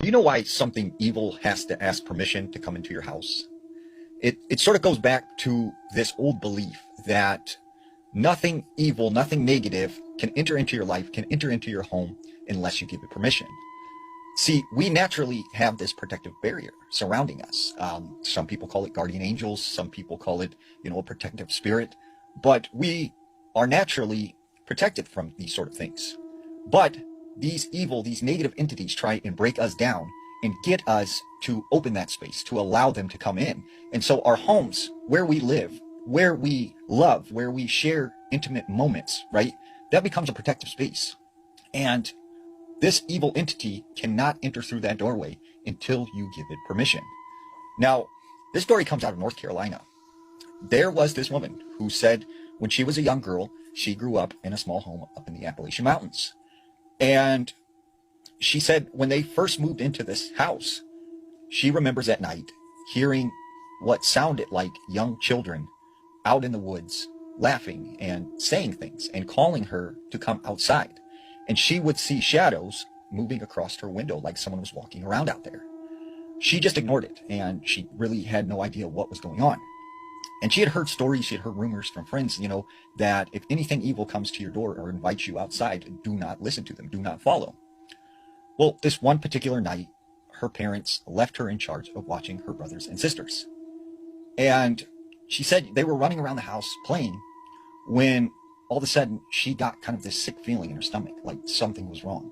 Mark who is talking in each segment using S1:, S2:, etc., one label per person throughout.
S1: you know why something evil has to ask permission to come into your house? It sort of goes back to this old belief that nothing evil, nothing negative can enter into your life, can enter into your home unless you give it permission. See, we naturally have this protective barrier surrounding us. Some people call it guardian angels. Some people call it, a protective spirit. But we are naturally protected from these sort of things. But these evil, these negative entities try and break us down and get us to open that space, to allow them to come in. And so our homes, where we live, where we love, where we share intimate moments, right? That becomes a protective space. And this evil entity cannot enter through that doorway until you give it permission. Now, this story comes out of North Carolina. There was this woman who said when she was a young girl, she grew up in a small home up in the Appalachian Mountains. And she said when they first moved into this house, she remembers at night hearing what sounded like young children out in the woods laughing and saying things and calling her to come outside. And she would see shadows moving across her window like someone was walking around out there. She just ignored it, and she really had no idea what was going on. And she had heard stories, she had heard rumors from friends, that if anything evil comes to your door or invites you outside, do not listen to them, do not follow. Well, this one particular night, her parents left her in charge of watching her brothers and sisters. And she said they were running around the house playing when all of a sudden she got kind of this sick feeling in her stomach, like something was wrong.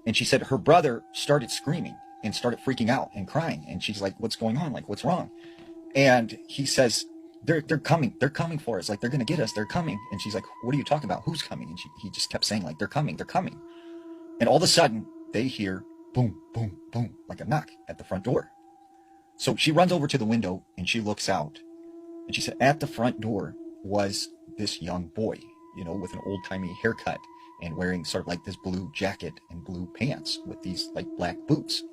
S1: And she said her brother started screaming and started freaking out and crying. And she's like, what's going on? Like, what's wrong? And he says, they're coming for us. Like, they're going to get us. They're coming. And she's like, what are you talking about? Who's coming? And he just kept saying, like, they're coming. And all of a sudden they hear boom, boom, boom, like a knock at the front door. So she runs over to the window and she looks out. And she said at the front door was this young boy, with an old-timey haircut and wearing sort of like this blue jacket and blue pants with these like black boots.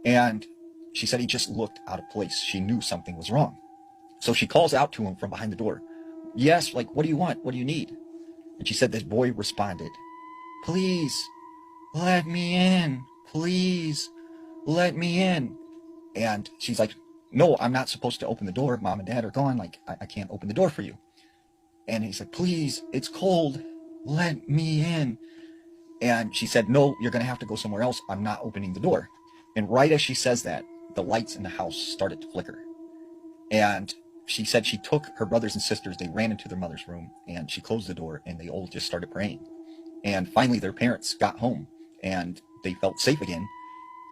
S1: And she said he just looked out of place. She knew something was wrong. So she calls out to him from behind the door. Yes, like, what do you want? What do you need? And she said this boy responded, please let me in. Please let me in. And she's like, no, I'm not supposed to open the door. Mom and Dad are gone. Like, I can't open the door for you. And he's like, please, it's cold. Let me in. And she said, no, you're going to have to go somewhere else. I'm not opening the door. And right as she says that, the lights in the house started to flicker. And she said she took her brothers and sisters, they ran into their mother's room, and she closed the door, and they all just started praying. And finally, their parents got home, and they felt safe again.